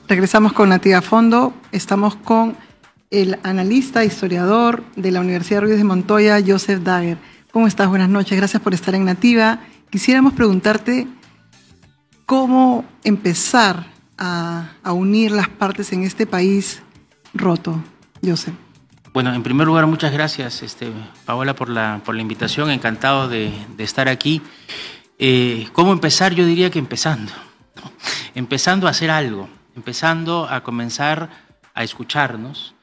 Regresamos con Nativa Fondo. Estamos con el analista, historiador de la Universidad Ruiz de Montoya, Joseph Dagher. ¿Cómo estás? Buenas noches. Gracias por estar en Nativa. Quisiéramos preguntarte cómo empezar a unir las partes en este país roto, Joseph. Bueno, en primer lugar, muchas gracias, Paola, por la invitación. Encantado de estar aquí. ¿Cómo empezar? Yo diría que empezando, ¿no? Empezando a hacer algo, empezando a comenzar a escucharnos,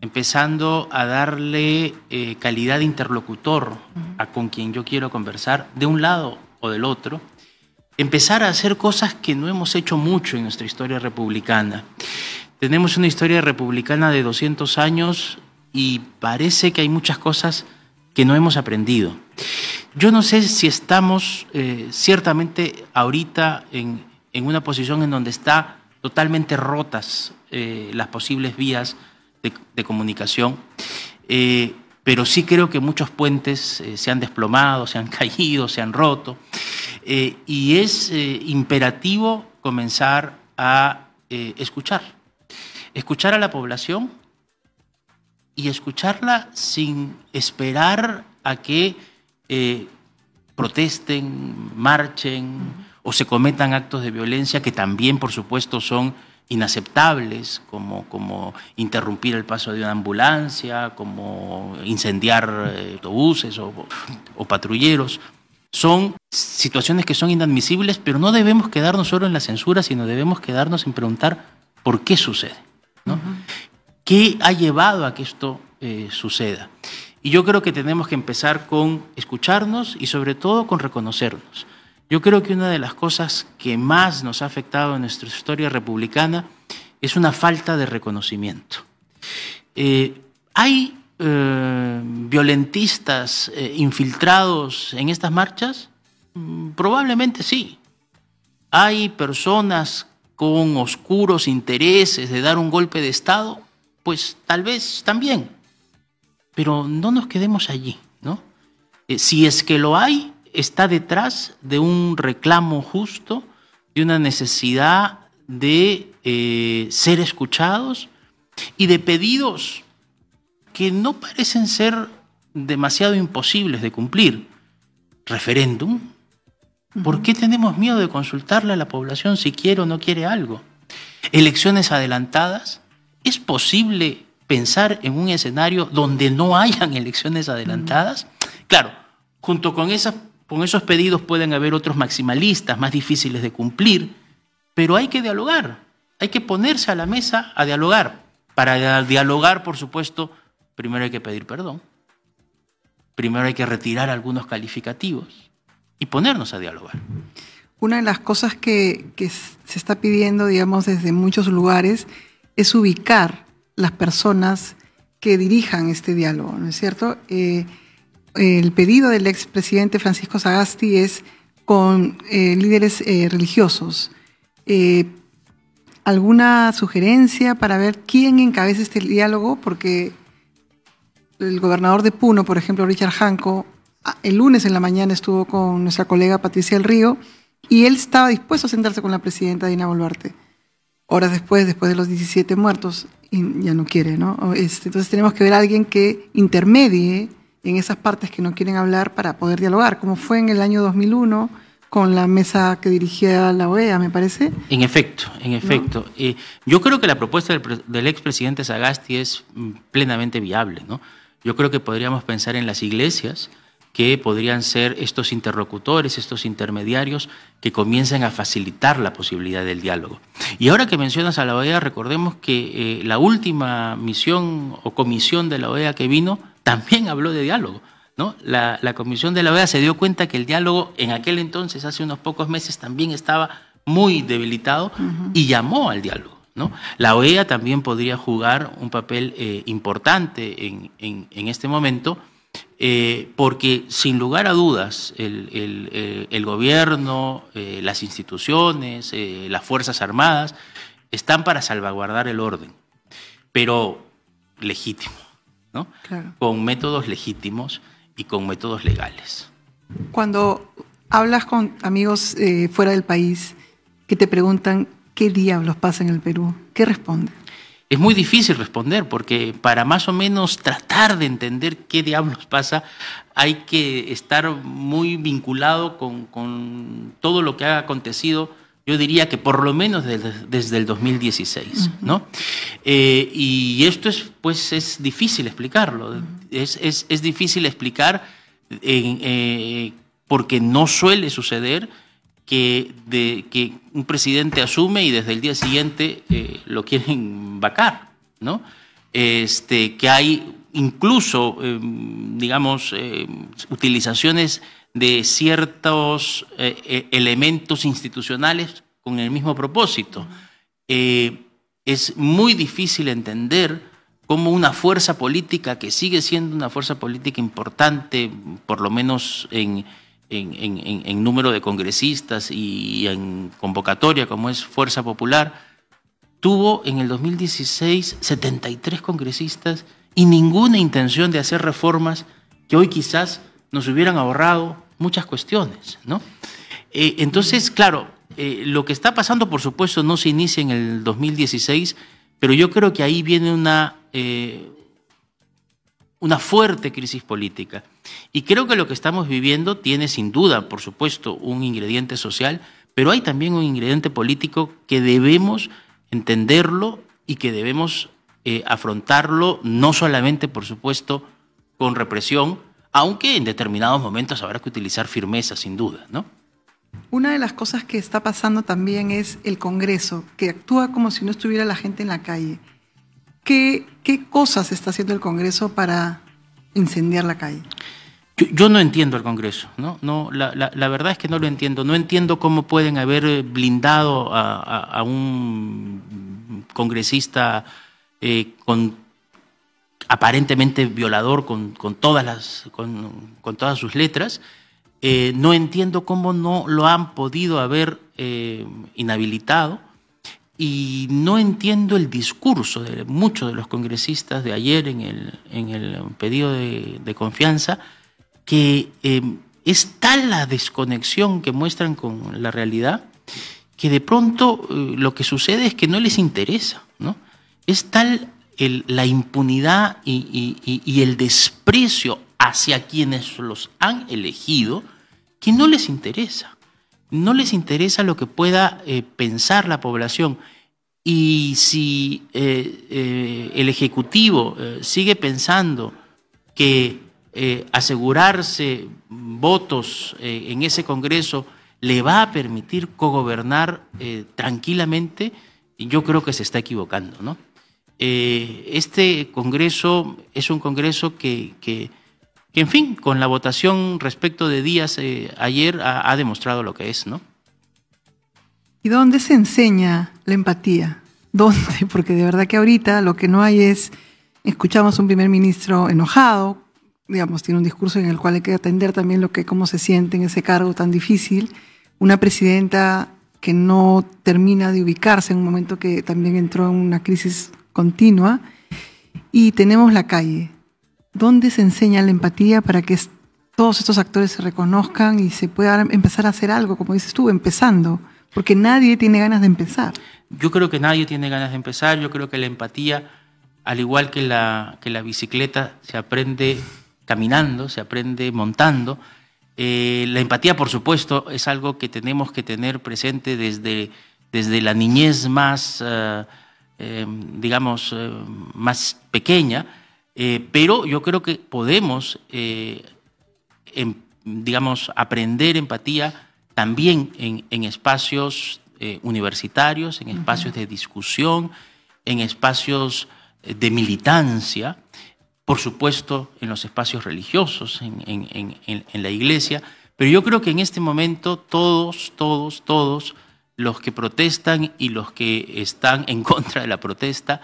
empezando a darle calidad de interlocutor a con quien yo quiero conversar, de un lado o del otro. Empezar a hacer cosas que no hemos hecho mucho en nuestra historia republicana. Tenemos una historia republicana de 200 años y parece que hay muchas cosas que no hemos aprendido. Yo no sé si estamos ciertamente ahorita en una posición en donde está totalmente rotas las posibles vías de comunicación, pero sí creo que muchos puentes se han desplomado, se han caído, se han roto, y es imperativo comenzar a escuchar a la población y escucharla sin esperar a que protesten, marchen o se cometan actos de violencia que también, por supuesto, son inaceptables, como interrumpir el paso de una ambulancia, como incendiar autobuses o patrulleros. Son situaciones que son inadmisibles, pero no debemos quedarnos solo en la censura, sino debemos quedarnos en preguntar por qué sucede, ¿no? ¿Qué ha llevado a que esto suceda? Y yo creo que tenemos que empezar con escucharnos y sobre todo con reconocernos. Yo creo que una de las cosas que más nos ha afectado en nuestra historia republicana es una falta de reconocimiento. ¿Hay violentistas infiltrados en estas marchas? Probablemente sí. ¿Hay personas con oscuros intereses de dar un golpe de Estado? Pues tal vez también. Pero no nos quedemos allí, ¿no? Si es que lo hay, está detrás de un reclamo justo, de una necesidad de ser escuchados y de pedidos que no parecen ser demasiado imposibles de cumplir. Referéndum. ¿Por qué tenemos miedo de consultarle a la población si quiere o no quiere algo? Elecciones adelantadas. ¿Es posible pensar en un escenario donde no hayan elecciones adelantadas? Claro, junto con esos pedidos pueden haber otros maximalistas más difíciles de cumplir, pero hay que dialogar, hay que ponerse a la mesa a dialogar. Para dialogar, por supuesto, primero hay que pedir perdón, primero hay que retirar algunos calificativos y ponernos a dialogar. Una de las cosas que se está pidiendo, digamos, desde muchos lugares es ubicar las personas que dirijan este diálogo, ¿no es cierto? El pedido del expresidente Francisco Sagasti es con líderes religiosos. ¿Alguna sugerencia para ver quién encabeza este diálogo? Porque el gobernador de Puno, por ejemplo, Richard Janco, el lunes en la mañana estuvo con nuestra colega Patricia del Río y él estaba dispuesto a sentarse con la presidenta Dina Boluarte. Horas después de los 17 muertos, y ya no quiere, ¿no? Entonces tenemos que ver a alguien que intermedie en esas partes que no quieren hablar para poder dialogar, como fue en el año 2001 con la mesa que dirigía la OEA, me parece. En efecto. ¿No? Yo creo que la propuesta del expresidente Sagasti es plenamente viable, ¿no? Yo creo que podríamos pensar en las iglesias, que podrían ser estos interlocutores, estos intermediarios que comiencen a facilitar la posibilidad del diálogo. Y ahora que mencionas a la OEA, recordemos que la última misión o comisión de la OEA que vino también habló de diálogo, ¿no? La comisión de la OEA se dio cuenta que el diálogo en aquel entonces, hace unos pocos meses, también estaba muy debilitado y llamó al diálogo, ¿no? La OEA también podría jugar un papel importante en este momento, porque sin lugar a dudas el gobierno, las instituciones, las Fuerzas Armadas están para salvaguardar el orden, pero legítimo, ¿no? Claro. Con métodos legítimos y con métodos legales. Cuando hablas con amigos fuera del país que te preguntan qué diablos pasa en el Perú, ¿qué responde? Es muy difícil responder porque para más o menos tratar de entender qué diablos pasa hay que estar muy vinculado con todo lo que ha acontecido, yo diría que por lo menos desde el 2016, ¿no? Y esto es difícil explicarlo, es difícil explicar porque no suele suceder que un presidente asume y desde el día siguiente lo quieren vacar, ¿no? Que hay incluso, digamos, utilizaciones de ciertos elementos institucionales con el mismo propósito. Es muy difícil entender cómo una fuerza política que sigue siendo una fuerza política importante, por lo menos en número de congresistas y en convocatoria, como es Fuerza Popular, tuvo en el 2016 73 congresistas y ninguna intención de hacer reformas que hoy quizás nos hubieran ahorrado muchas cuestiones, ¿no? Entonces, claro, lo que está pasando, por supuesto, no se inicia en el 2016, pero yo creo que ahí viene una fuerte crisis política. Y creo que lo que estamos viviendo tiene sin duda, por supuesto, un ingrediente social, pero hay también un ingrediente político que debemos entenderlo y que debemos afrontarlo, no solamente, por supuesto, con represión, aunque en determinados momentos habrá que utilizar firmeza, sin duda, ¿no? Una de las cosas que está pasando también es el Congreso, que actúa como si no estuviera la gente en la calle. ¿Qué cosas está haciendo el Congreso para incendiar la calle? Yo no entiendo el Congreso, ¿no? La verdad es que no lo entiendo. No entiendo cómo pueden haber blindado a un congresista aparentemente violador con todas sus letras. No entiendo cómo no lo han podido haber inhabilitado. Y no entiendo el discurso de muchos de los congresistas de ayer en el pedido de confianza, que es tal la desconexión que muestran con la realidad que de pronto lo que sucede es que no les interesa, ¿no? Es tal la impunidad y el desprecio hacia quienes los han elegido que no les interesa. No les interesa lo que pueda pensar la población. Y si el Ejecutivo sigue pensando que asegurarse votos en ese Congreso le va a permitir cogobernar tranquilamente, yo creo que se está equivocando, ¿no? Este Congreso es un Congreso que, en fin, con la votación respecto de Díaz ayer ha demostrado lo que es, ¿no? ¿Y dónde se enseña la empatía? ¿Dónde? Porque de verdad que ahorita lo que no hay es, escuchamos a un primer ministro enojado, digamos, tiene un discurso en el cual hay que atender también cómo se siente en ese cargo tan difícil, una presidenta que no termina de ubicarse en un momento que también entró en una crisis continua, y tenemos la calle. ¿Dónde se enseña la empatía para que todos estos actores se reconozcan y se pueda empezar a hacer algo, como dices tú, empezando? Porque nadie tiene ganas de empezar. Yo creo que nadie tiene ganas de empezar. Yo creo que la empatía, al igual que la bicicleta, se aprende caminando, se aprende montando. La empatía, por supuesto, es algo que tenemos que tener presente desde la niñez más, más pequeña, pero yo creo que podemos, aprender empatía también en espacios universitarios, en espacios de discusión, en espacios de militancia, por supuesto en los espacios religiosos, en la iglesia, pero yo creo que en este momento todos los que protestan y los que están en contra de la protesta,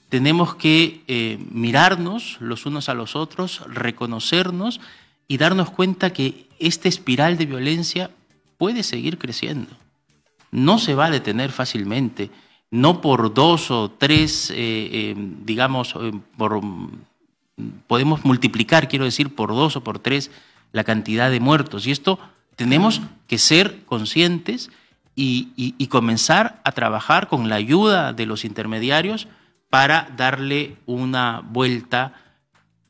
tenemos que mirarnos los unos a los otros, reconocernos y darnos cuenta que esta espiral de violencia puede seguir creciendo. No se va a detener fácilmente, no por 2 o 3, podemos multiplicar, quiero decir, por 2 o por 3 la cantidad de muertos. Y esto tenemos que ser conscientes y comenzar a trabajar con la ayuda de los intermediarios para darle una vuelta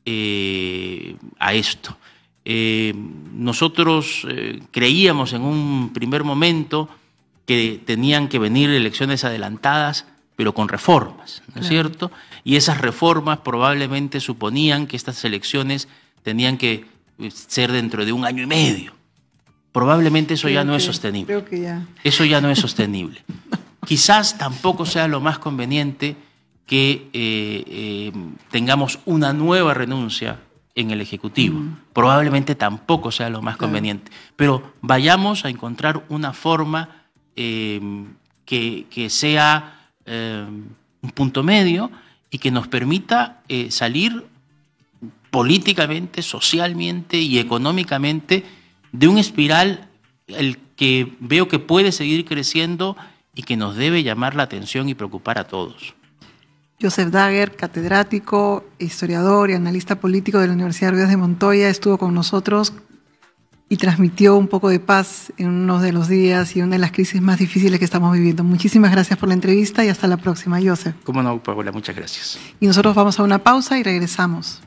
a esto. Nosotros creíamos en un primer momento que tenían que venir elecciones adelantadas, pero con reformas, ¿no es cierto? Y esas reformas probablemente suponían que estas elecciones tenían que ser dentro de 1 año y medio. Probablemente eso ya no es sostenible. Creo que ya. Eso ya no es sostenible. Quizás tampoco sea lo más conveniente que tengamos una nueva renuncia en el Ejecutivo. Probablemente tampoco sea lo más conveniente. Pero vayamos a encontrar una forma que sea un punto medio y que nos permita salir políticamente, socialmente y económicamente de un espiral el que veo que puede seguir creciendo y que nos debe llamar la atención y preocupar a todos. Joseph Dagher, catedrático, historiador y analista político de la Universidad Ríos de Montoya, estuvo con nosotros y transmitió un poco de paz en uno de los días y una de las crisis más difíciles que estamos viviendo. Muchísimas gracias por la entrevista y hasta la próxima, Joseph. Cómo no, Paola, muchas gracias. Y nosotros vamos a una pausa y regresamos.